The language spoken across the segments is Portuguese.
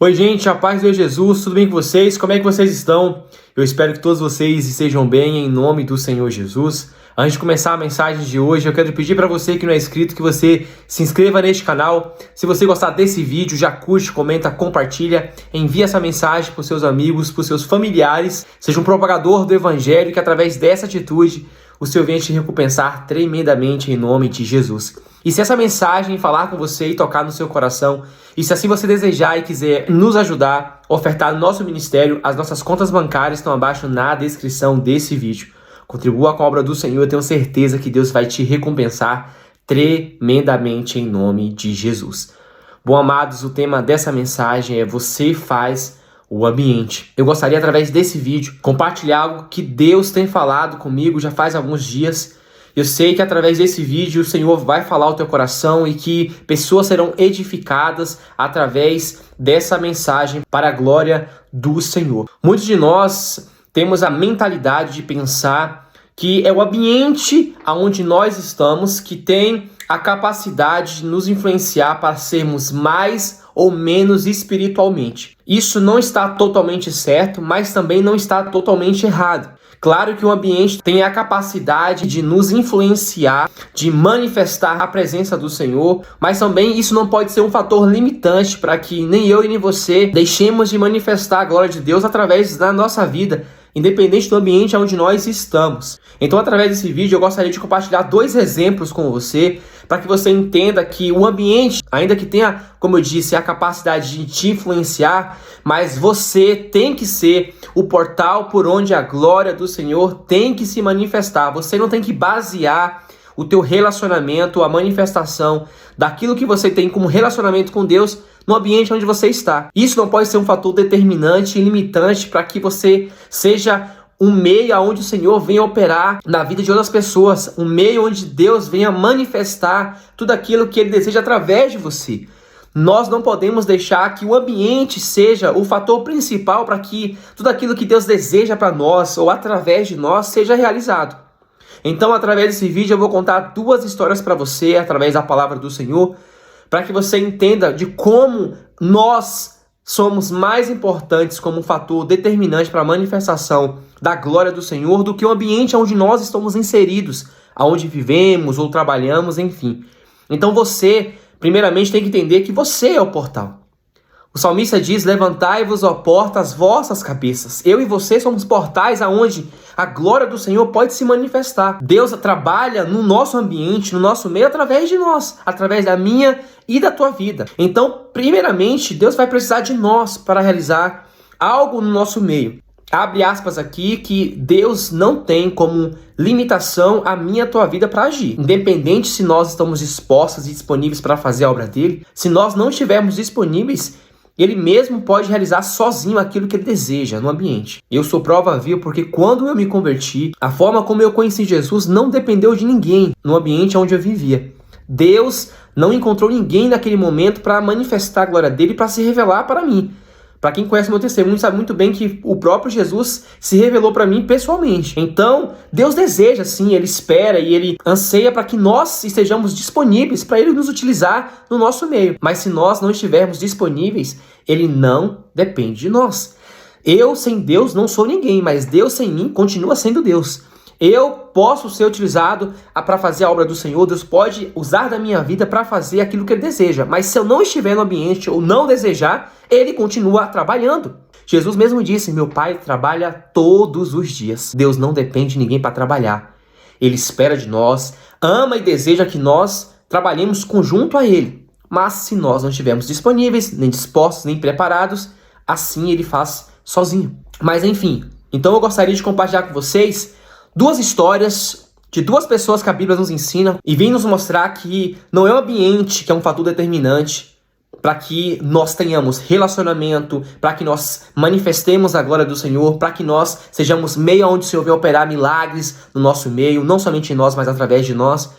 Oi, gente, a paz de Jesus, tudo bem com vocês? Como é que vocês estão? Eu espero que todos vocês estejam bem em nome do Senhor Jesus. Antes de começar a mensagem de hoje, eu quero pedir para você que não é inscrito que você se inscreva neste canal. Se você gostar desse vídeo, já curte, comenta, compartilha, envia essa mensagem para os seus amigos, para os seus familiares. Seja um propagador do Evangelho que através dessa atitude o Senhor venha te recompensar tremendamente em nome de Jesus. E se essa mensagem falar com você e tocar no seu coração, e se assim você desejar e quiser nos ajudar, ofertar no nosso ministério, as nossas contas bancárias estão abaixo na descrição desse vídeo. Contribua com a obra do Senhor, eu tenho certeza que Deus vai te recompensar tremendamente em nome de Jesus. Bom, amados, o tema dessa mensagem é Você faz o ambiente. Eu gostaria, através desse vídeo, compartilhar algo que Deus tem falado comigo já faz alguns dias. Eu sei que através desse vídeo o Senhor vai falar ao teu coração e que pessoas serão edificadas através dessa mensagem para a glória do Senhor. Muitos de nós temos a mentalidade de pensar que é o ambiente onde nós estamos que tem a capacidade de nos influenciar para sermos mais ou menos espiritualmente. Isso não está totalmente certo, mas também não está totalmente errado. Claro que o ambiente tem a capacidade de nos influenciar, de manifestar a presença do Senhor, mas também isso não pode ser um fator limitante para que nem eu e nem você deixemos de manifestar a glória de Deus através da nossa vida, independente do ambiente onde nós estamos. Então, através desse vídeo, eu gostaria de compartilhar 2 exemplos com você, para que você entenda que o ambiente, ainda que tenha, como eu disse, a capacidade de te influenciar, mas você tem que ser o portal por onde a glória do Senhor tem que se manifestar. Você não tem que basear o teu relacionamento, a manifestação daquilo que você tem como relacionamento com Deus no ambiente onde você está. Isso não pode ser um fator determinante e limitante para que você seja um meio onde o Senhor venha operar na vida de outras pessoas, um meio onde Deus venha manifestar tudo aquilo que Ele deseja através de você. Nós não podemos deixar que o ambiente seja o fator principal para que tudo aquilo que Deus deseja para nós ou através de nós seja realizado. Então, através desse vídeo, eu vou contar 2 histórias para você, através da palavra do Senhor, para que você entenda de como nós somos mais importantes como um fator determinante para a manifestação da glória do Senhor do que o ambiente onde nós estamos inseridos, aonde vivemos ou trabalhamos, enfim. Então você, primeiramente, tem que entender que você é o portal. O salmista diz, levantai-vos, ó portas, vossas cabeças. Eu e você somos portais aonde a glória do Senhor pode se manifestar. Deus trabalha no nosso ambiente, no nosso meio, através de nós, através da minha e da tua vida. Então, primeiramente, Deus vai precisar de nós para realizar algo no nosso meio. Abre aspas aqui, que Deus não tem como limitação a minha e a tua vida para agir. Independente se nós estamos dispostos e disponíveis para fazer a obra dele, se nós não estivermos disponíveis, Ele mesmo pode realizar sozinho aquilo que Ele deseja no ambiente. Eu sou prova viva porque quando eu me converti, a forma como eu conheci Jesus não dependeu de ninguém no ambiente onde eu vivia. Deus não encontrou ninguém naquele momento para manifestar a glória dele, para se revelar para mim. Para quem conhece meu testemunho sabe muito bem que o próprio Jesus se revelou para mim pessoalmente. Então, Deus deseja sim, Ele espera e Ele anseia para que nós estejamos disponíveis para Ele nos utilizar no nosso meio. Mas se nós não estivermos disponíveis, Ele não depende de nós. Eu sem Deus não sou ninguém, mas Deus sem mim continua sendo Deus. Eu posso ser utilizado para fazer a obra do Senhor, Deus pode usar da minha vida para fazer aquilo que Ele deseja. Mas se eu não estiver no ambiente ou não desejar, Ele continua trabalhando. Jesus mesmo disse, meu Pai trabalha todos os dias. Deus não depende de ninguém para trabalhar. Ele espera de nós, ama e deseja que nós trabalhemos conjunto a Ele. Mas se nós não estivermos disponíveis, nem dispostos, nem preparados, assim Ele faz sozinho. Mas enfim, então eu gostaria de compartilhar com vocês 2 histórias de 2 pessoas que a Bíblia nos ensina e vem nos mostrar que não é o ambiente que é um fator determinante para que nós tenhamos relacionamento, para que nós manifestemos a glória do Senhor, para que nós sejamos meio onde o Senhor vem operar milagres no nosso meio, não somente em nós, mas através de nós.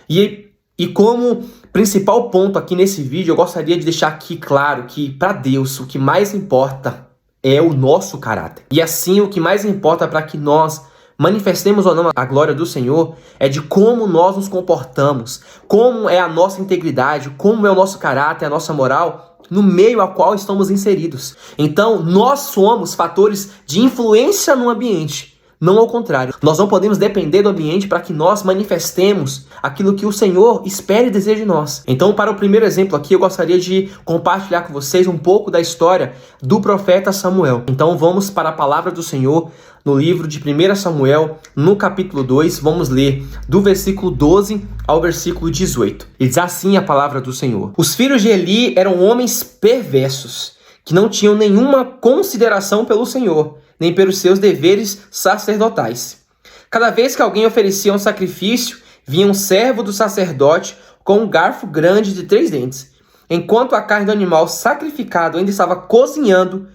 E como principal ponto aqui nesse vídeo, eu gostaria de deixar aqui claro que para Deus o que mais importa é o nosso caráter. E assim o que mais importa para que nós manifestemos ou não a glória do Senhor é de como nós nos comportamos, como é a nossa integridade, como é o nosso caráter, a nossa moral no meio ao qual estamos inseridos. Então, nós somos fatores de influência no ambiente, não ao contrário. Nós não podemos depender do ambiente para que nós manifestemos aquilo que o Senhor espera e deseja de nós. Então, para o primeiro exemplo aqui, eu gostaria de compartilhar com vocês um pouco da história do profeta Samuel. Então, vamos para a palavra do Senhor no livro de 1 Samuel, no capítulo 2, vamos ler do versículo 12 ao versículo 18. E diz assim a palavra do Senhor: Os filhos de Eli eram homens perversos, que não tinham nenhuma consideração pelo Senhor, nem pelos seus deveres sacerdotais. Cada vez que alguém oferecia um sacrifício, vinha um servo do sacerdote com um garfo grande de 3 dentes. Enquanto a carne do animal sacrificado ainda estava cozinhando,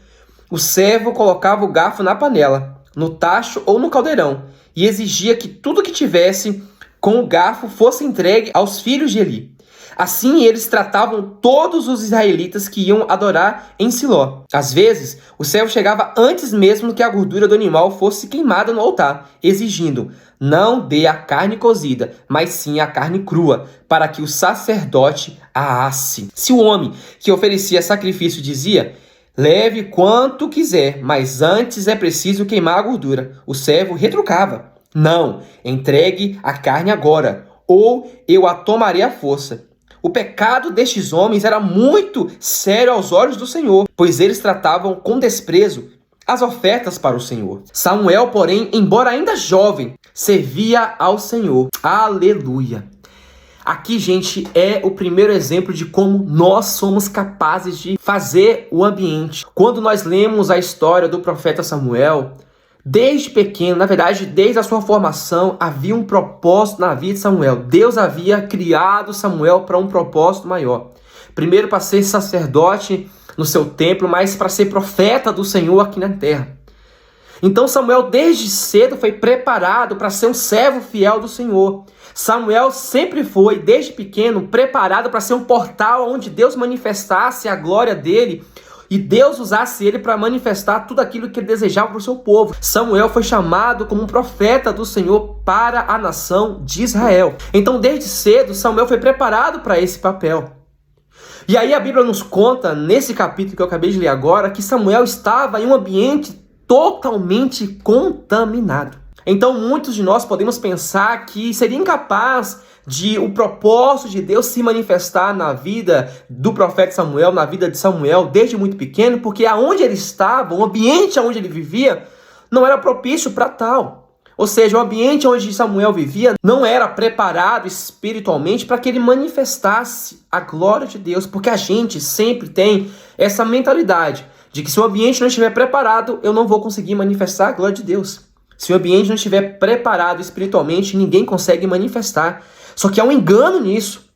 o servo colocava o garfo na panela, no tacho ou no caldeirão, e exigia que tudo que tivesse com o garfo fosse entregue aos filhos de Eli. Assim eles tratavam todos os israelitas que iam adorar em Siló. Às vezes, o servo chegava antes mesmo que a gordura do animal fosse queimada no altar, exigindo: não dê a carne cozida, mas sim a carne crua, para que o sacerdote a asse. Se o homem que oferecia sacrifício dizia: leve quanto quiser, mas antes é preciso queimar a gordura, o servo retrucava: não, entregue a carne agora, ou eu a tomarei à força. O pecado destes homens era muito sério aos olhos do Senhor, pois eles tratavam com desprezo as ofertas para o Senhor. Samuel, porém, embora ainda jovem, servia ao Senhor. Aleluia! Aqui, gente, é o primeiro exemplo de como nós somos capazes de fazer o ambiente. Quando nós lemos a história do profeta Samuel, desde pequeno, na verdade, desde a sua formação, havia um propósito na vida de Samuel. Deus havia criado Samuel para um propósito maior. Primeiro para ser sacerdote no seu templo, mas para ser profeta do Senhor aqui na terra. Então Samuel desde cedo foi preparado para ser um servo fiel do Senhor. Samuel sempre foi, desde pequeno, preparado para ser um portal onde Deus manifestasse a glória dele e Deus usasse ele para manifestar tudo aquilo que ele desejava para o seu povo. Samuel foi chamado como um profeta do Senhor para a nação de Israel. Então, desde cedo, Samuel foi preparado para esse papel. E aí a Bíblia nos conta, nesse capítulo que eu acabei de ler agora, que Samuel estava em um ambiente totalmente contaminado. Então, muitos de nós podemos pensar que seria incapaz de o propósito de Deus se manifestar na vida do profeta Samuel, na vida de Samuel, desde muito pequeno, porque aonde ele estava, o ambiente onde ele vivia, não era propício para tal. Ou seja, o ambiente onde Samuel vivia não era preparado espiritualmente para que ele manifestasse a glória de Deus, porque a gente sempre tem essa mentalidade de que se o ambiente não estiver preparado, eu não vou conseguir manifestar a glória de Deus. Se o ambiente não estiver preparado espiritualmente, ninguém consegue manifestar. Só que há um engano nisso,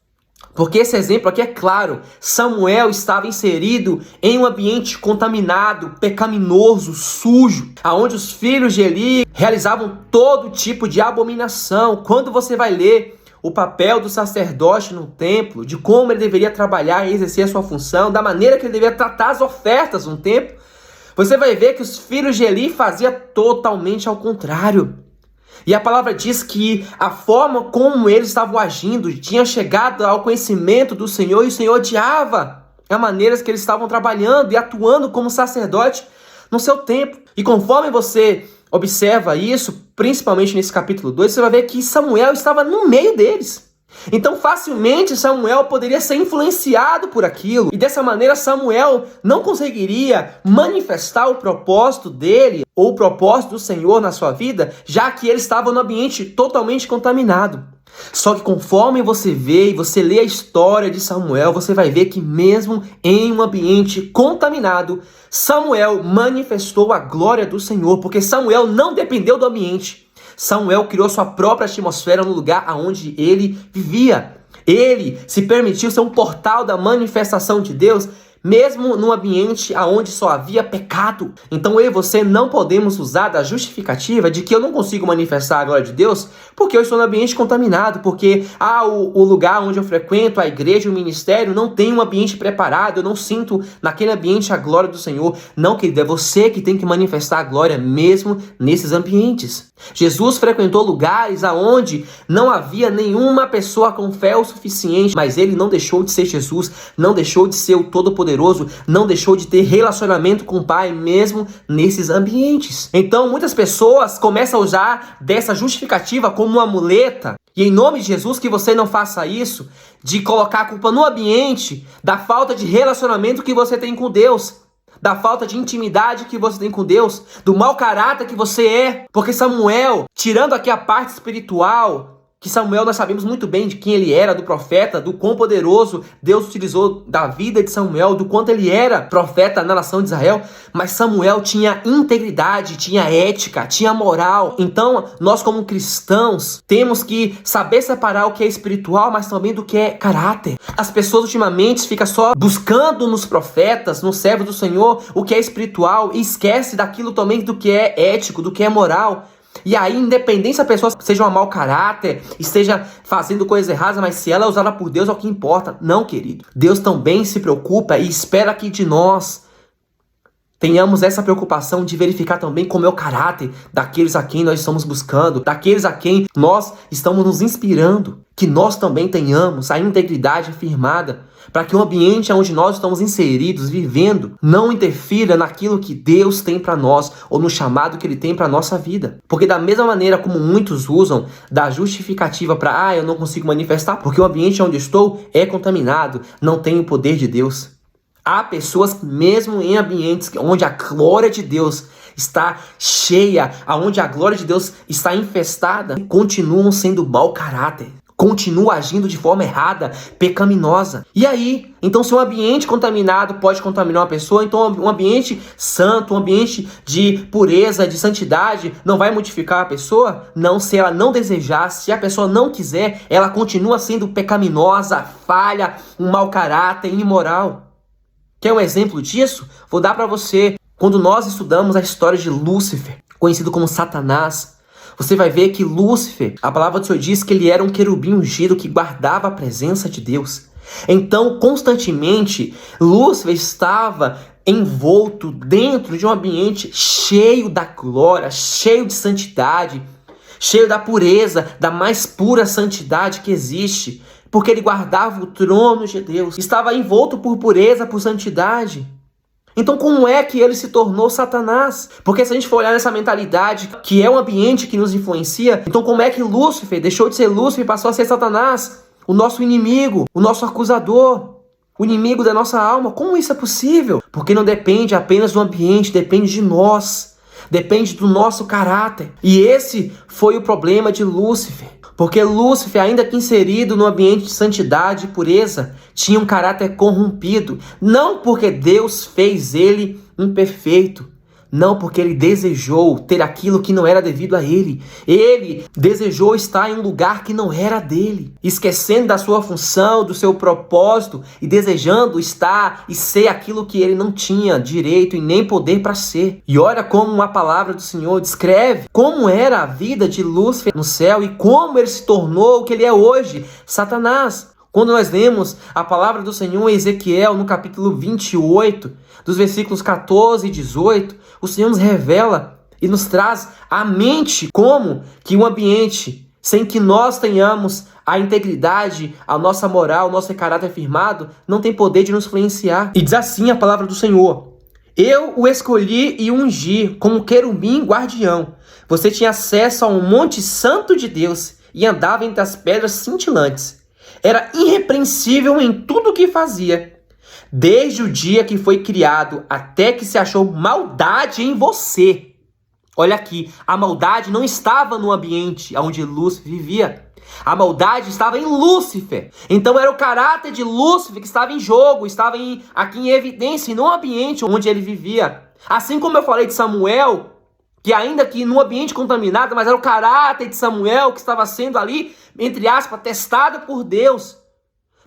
porque esse exemplo aqui é claro. Samuel estava inserido em um ambiente contaminado, pecaminoso, sujo, aonde os filhos de Eli realizavam todo tipo de abominação. Quando você vai ler o papel do sacerdote no templo, de como ele deveria trabalhar e exercer a sua função, da maneira que ele deveria tratar as ofertas no templo, você vai ver que os filhos de Eli faziam totalmente ao contrário. E a palavra diz que a forma como eles estavam agindo tinha chegado ao conhecimento do Senhor, e o Senhor odiava a maneira que eles estavam trabalhando e atuando como sacerdote no seu templo. E conforme você observa isso, principalmente nesse capítulo 2, você vai ver que Samuel estava no meio deles. Então facilmente Samuel poderia ser influenciado por aquilo, e dessa maneira Samuel não conseguiria manifestar o propósito dele ou o propósito do Senhor na sua vida, já que ele estava no ambiente totalmente contaminado. Só que conforme você vê e você lê a história de Samuel, você vai ver que mesmo em um ambiente contaminado, Samuel manifestou a glória do Senhor, porque Samuel não dependeu do ambiente. Samuel criou sua própria atmosfera no lugar onde ele vivia. Ele se permitiu ser um portal da manifestação de Deus, mesmo num ambiente onde só havia pecado. Então eu e você não podemos usar da justificativa de que eu não consigo manifestar a glória de Deus porque eu estou no ambiente contaminado, porque o lugar onde eu frequento, a igreja, o ministério, não tem um ambiente preparado, eu não sinto naquele ambiente a glória do Senhor. Não, querido, é você que tem que manifestar a glória mesmo nesses ambientes. Jesus frequentou lugares aonde não havia nenhuma pessoa com fé o suficiente, mas ele não deixou de ser Jesus, não deixou de ser o Todo-Poderoso, Todo-Poderoso não deixou de ter relacionamento com o Pai, mesmo nesses ambientes. Então, muitas pessoas começam a usar dessa justificativa como uma muleta. E em nome de Jesus, que você não faça isso, de colocar a culpa no ambiente da falta de relacionamento que você tem com Deus, da falta de intimidade que você tem com Deus, do mau caráter que você é. Porque Samuel, tirando aqui a parte espiritual, que Samuel nós sabemos muito bem de quem ele era, do profeta, do quão poderoso Deus utilizou da vida de Samuel, do quanto ele era profeta na nação de Israel, mas Samuel tinha integridade, tinha ética, tinha moral. Então, nós como cristãos, temos que saber separar o que é espiritual, mas também do que é caráter. As pessoas ultimamente ficam só buscando nos profetas, nos servos do Senhor, o que é espiritual e esquece daquilo também do que é ético, do que é moral. E aí, independente se a pessoa seja um mau caráter, esteja fazendo coisas erradas, mas se ela é usada por Deus, é o que importa. Não, querido. Deus também se preocupa e espera que de nós tenhamos essa preocupação de verificar também como é o caráter daqueles a quem nós estamos buscando, daqueles a quem nós estamos nos inspirando. Que nós também tenhamos a integridade firmada, para que o ambiente onde nós estamos inseridos, vivendo, não interfira naquilo que Deus tem para nós, ou no chamado que Ele tem para nossa vida. Porque da mesma maneira como muitos usam da justificativa para, eu não consigo manifestar, porque o ambiente onde estou é contaminado, não tem o poder de Deus. Há pessoas, mesmo em ambientes onde a glória de Deus está cheia, onde a glória de Deus está infestada, continuam sendo mau caráter, continuam agindo de forma errada, pecaminosa. E aí, então se um ambiente contaminado pode contaminar uma pessoa, então um ambiente santo, um ambiente de pureza, de santidade, não vai modificar a pessoa? Não, se ela não desejar, se a pessoa não quiser, ela continua sendo pecaminosa, falha, um mau caráter, imoral. Quer um exemplo disso? Vou dar para você. Quando nós estudamos a história de Lúcifer, conhecido como Satanás, você vai ver que Lúcifer, a palavra do Senhor diz que ele era um querubim ungido que guardava a presença de Deus. Então, constantemente, Lúcifer estava envolto dentro de um ambiente cheio da glória, cheio de santidade, cheio da pureza, da mais pura santidade que existe. Porque ele guardava o trono de Deus, estava envolto por pureza, por santidade. Então como é que ele se tornou Satanás? Porque se a gente for olhar nessa mentalidade, que é o ambiente que nos influencia, então como é que Lúcifer deixou de ser Lúcifer e passou a ser Satanás? O nosso inimigo, o nosso acusador, o inimigo da nossa alma. Como isso é possível? Porque não depende apenas do ambiente, depende de nós. Depende do nosso caráter. E esse foi o problema de Lúcifer. Porque Lúcifer, ainda que inserido no ambiente de santidade e pureza, tinha um caráter corrompido. Não porque Deus fez ele imperfeito. Não porque ele desejou ter aquilo que não era devido a ele. Ele desejou estar em um lugar que não era dele. Esquecendo da sua função, do seu propósito e desejando estar e ser aquilo que ele não tinha direito e nem poder para ser. E olha como a palavra do Senhor descreve como era a vida de Lúcifer no céu e como ele se tornou o que ele é hoje, Satanás. Quando nós lemos a palavra do Senhor em Ezequiel, no capítulo 28, dos versículos 14 e 18, o Senhor nos revela e nos traz à mente como que um ambiente sem que nós tenhamos a integridade, a nossa moral, o nosso caráter firmado, não tem poder de nos influenciar. E diz assim a palavra do Senhor: eu o escolhi e ungi como querubim guardião. Você tinha acesso a um monte santo de Deus e andava entre as pedras cintilantes. Era irrepreensível em tudo o que fazia, desde o dia que foi criado até que se achou maldade em você. Olha aqui, a maldade não estava no ambiente onde Lúcifer vivia. A maldade estava em Lúcifer. Então era o caráter de Lúcifer que estava em jogo, estava aqui em evidência, e no ambiente onde ele vivia. Assim como eu falei de Samuel, que ainda que num ambiente contaminado, mas era o caráter de Samuel que estava sendo ali, entre aspas, testado por Deus,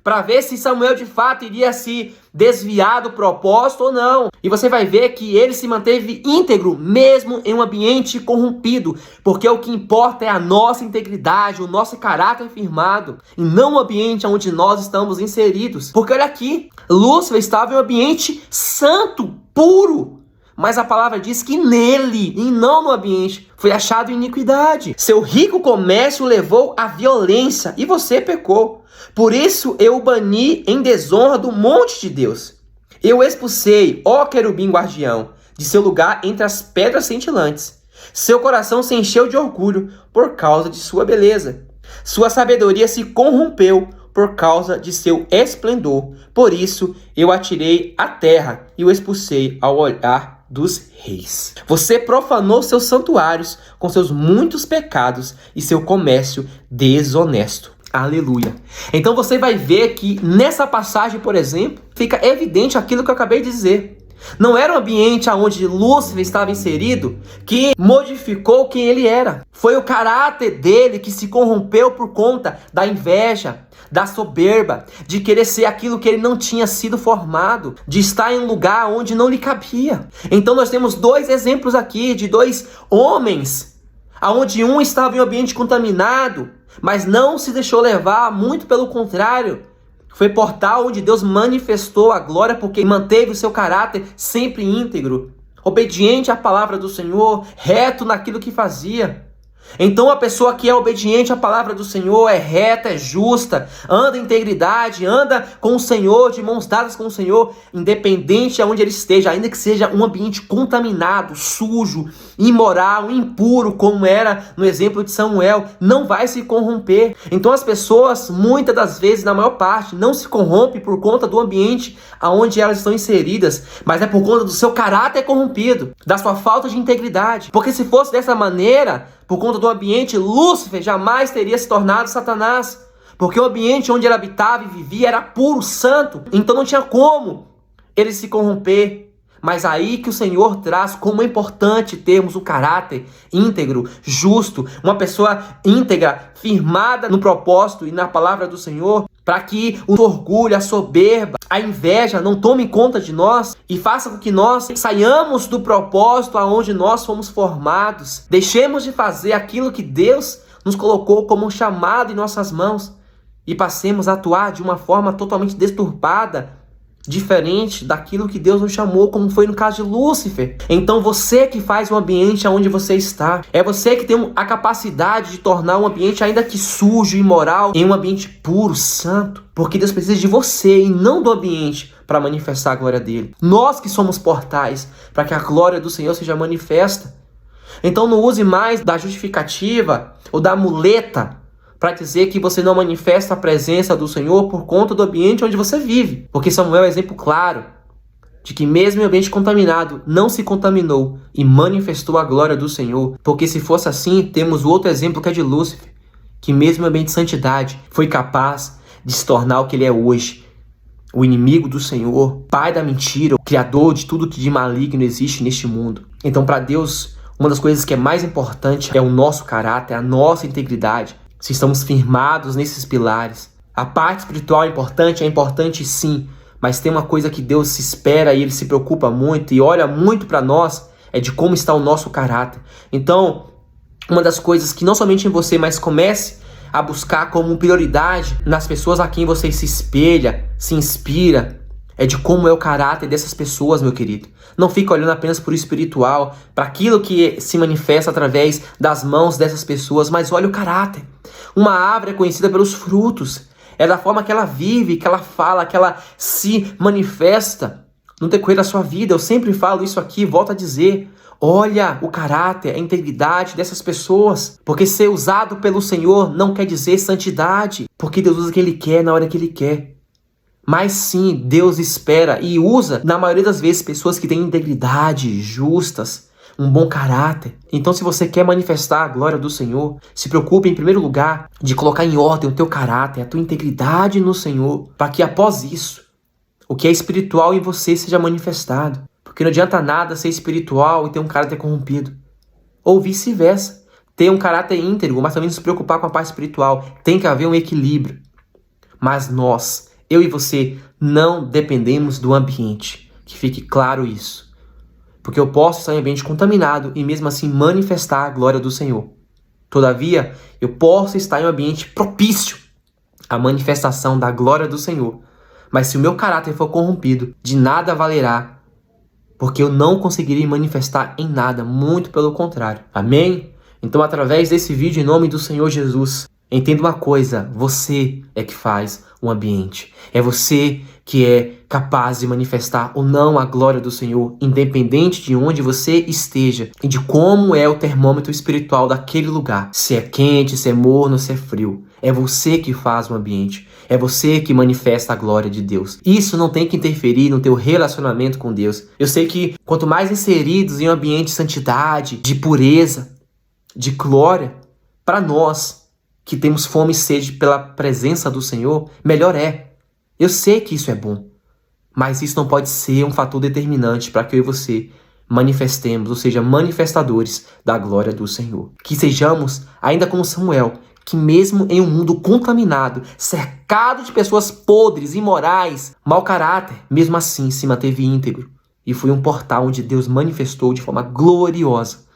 para ver se Samuel de fato iria se desviar do propósito ou não. E você vai ver que ele se manteve íntegro, mesmo em um ambiente corrompido, porque o que importa é a nossa integridade, o nosso caráter firmado, e não o ambiente onde nós estamos inseridos. Porque olha aqui, Lúcifer estava em um ambiente santo, puro, mas a palavra diz que nele, e não no ambiente, foi achado iniquidade. Seu rico comércio levou à violência, e você pecou. Por isso eu o bani em desonra do monte de Deus. Eu expulsei, ó querubim guardião, de seu lugar entre as pedras cintilantes. Seu coração se encheu de orgulho por causa de sua beleza. Sua sabedoria se corrompeu por causa de seu esplendor. Por isso eu atirei à terra e o expulsei ao olhar dos reis. Você profanou seus santuários com seus muitos pecados e seu comércio desonesto. Aleluia. Então você vai ver que nessa passagem, por exemplo, fica evidente aquilo que eu acabei de dizer. Não era o ambiente onde Lúcifer estava inserido que modificou quem ele era. Foi o caráter dele que se corrompeu por conta da inveja, da soberba, de querer ser aquilo que ele não tinha sido formado, de estar em um lugar onde não lhe cabia. Então nós temos dois exemplos aqui de dois homens, onde um estava em um ambiente contaminado, mas não se deixou levar, muito pelo contrário. Foi portal onde Deus manifestou a glória porque manteve o seu caráter sempre íntegro, obediente à palavra do Senhor, reto naquilo que fazia. Então a pessoa que é obediente à palavra do Senhor, é reta, é justa, anda em integridade, anda com o Senhor, de mãos dadas com o Senhor, independente de onde ele esteja, ainda que seja um ambiente contaminado, sujo, imoral, impuro, como era no exemplo de Samuel, não vai se corromper. Então as pessoas, muitas das vezes, na maior parte, não se corrompem por conta do ambiente aonde elas estão inseridas, mas é por conta do seu caráter corrompido, da sua falta de integridade. Porque se fosse dessa maneira, por conta do ambiente, Lúcifer jamais teria se tornado Satanás. Porque o ambiente onde ele habitava e vivia era puro, santo. Então não tinha como ele se corromper. Mas aí que o Senhor traz como é importante termos um caráter íntegro, justo, uma pessoa íntegra, firmada no propósito e na palavra do Senhor, para que o orgulho, a soberba, a inveja não tomem conta de nós e faça com que nós saiamos do propósito aonde nós fomos formados. Deixemos de fazer aquilo que Deus nos colocou como um chamado em nossas mãos e passemos a atuar de uma forma totalmente deturpada, diferente daquilo que Deus nos chamou, como foi no caso de Lúcifer. Então você que faz o ambiente onde você está, é você que tem a capacidade de tornar um ambiente, ainda que sujo, imoral, em um ambiente puro, santo, porque Deus precisa de você e não do ambiente para manifestar a glória dele. Nós que somos portais para que a glória do Senhor seja manifesta. Então não use mais da justificativa ou da muleta para dizer que você não manifesta a presença do Senhor por conta do ambiente onde você vive. Porque Samuel é um exemplo claro de que mesmo em ambiente contaminado, não se contaminou e manifestou a glória do Senhor. Porque se fosse assim, temos o outro exemplo que é de Lúcifer, que mesmo em ambiente de santidade, foi capaz de se tornar o que ele é hoje. O inimigo do Senhor, pai da mentira, o criador de tudo que de maligno existe neste mundo. Então para Deus, uma das coisas que é mais importante é o nosso caráter, a nossa integridade. Se estamos firmados nesses pilares. A parte espiritual é importante sim, mas tem uma coisa que Deus se espera e Ele se preocupa muito e olha muito para nós, é de como está o nosso caráter. Então, uma das coisas que não somente em você, mas comece a buscar como prioridade nas pessoas a quem você se espelha, se inspira, é de como é o caráter dessas pessoas, meu querido. Não fica olhando apenas por espiritual, para aquilo que se manifesta através das mãos dessas pessoas, mas olha o caráter. Uma árvore é conhecida pelos frutos. É da forma que ela vive, que ela fala, que ela se manifesta no decorrer da sua vida. Eu sempre falo isso aqui, volto a dizer. Olha o caráter, a integridade dessas pessoas. Porque ser usado pelo Senhor não quer dizer santidade. Porque Deus usa o que Ele quer, na hora que Ele quer. Mas sim, Deus espera e usa, na maioria das vezes, pessoas que têm integridade, justas, um bom caráter. Então, se você quer manifestar a glória do Senhor, se preocupe, em primeiro lugar, de colocar em ordem o teu caráter, a tua integridade no Senhor, para que após isso, o que é espiritual em você seja manifestado. Porque não adianta nada ser espiritual e ter um caráter corrompido. Ou vice-versa, ter um caráter íntegro, mas também se preocupar com a parte espiritual. Tem que haver um equilíbrio. Mas nós, eu e você, não dependemos do ambiente. Que fique claro isso. Porque eu posso estar em ambiente contaminado e mesmo assim manifestar a glória do Senhor. Todavia, eu posso estar em um ambiente propício à manifestação da glória do Senhor. Mas se o meu caráter for corrompido, de nada valerá, porque eu não conseguirei manifestar em nada, muito pelo contrário. Amém? Então, através desse vídeo, em nome do Senhor Jesus, entenda uma coisa, você é que faz o ambiente. É você que é capaz de manifestar ou não a glória do Senhor, independente de onde você esteja e de como é o termômetro espiritual daquele lugar. Se é quente, se é morno, se é frio. É você que faz o ambiente. É você que manifesta a glória de Deus. Isso não tem que interferir no teu relacionamento com Deus. Eu sei que quanto mais inseridos em um ambiente de santidade, de pureza, de glória, para nós que temos fome e sede pela presença do Senhor, melhor é. Eu sei que isso é bom, mas isso não pode ser um fator determinante para que eu e você manifestemos, ou seja, manifestadores da glória do Senhor. Que sejamos, ainda como Samuel, que mesmo em um mundo contaminado, cercado de pessoas podres, imorais, mau caráter, mesmo assim se manteve íntegro. E foi um portal onde Deus manifestou de forma gloriosa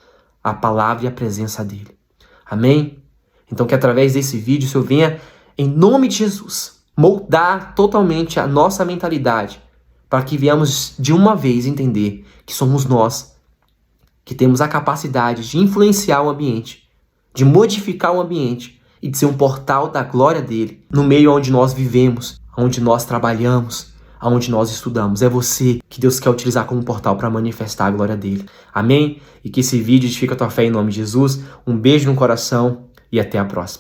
a palavra e a presença dele. Amém? Então que através desse vídeo o Senhor venha, em nome de Jesus, moldar totalmente a nossa mentalidade, para que venhamos de uma vez entender que somos nós que temos a capacidade de influenciar o ambiente, de modificar o ambiente e de ser um portal da glória dele no meio onde nós vivemos, onde nós trabalhamos, onde nós estudamos. É você que Deus quer utilizar como portal para manifestar a glória dele. Amém? E que esse vídeo edifique a tua fé em nome de Jesus. Um beijo no coração e até a próxima.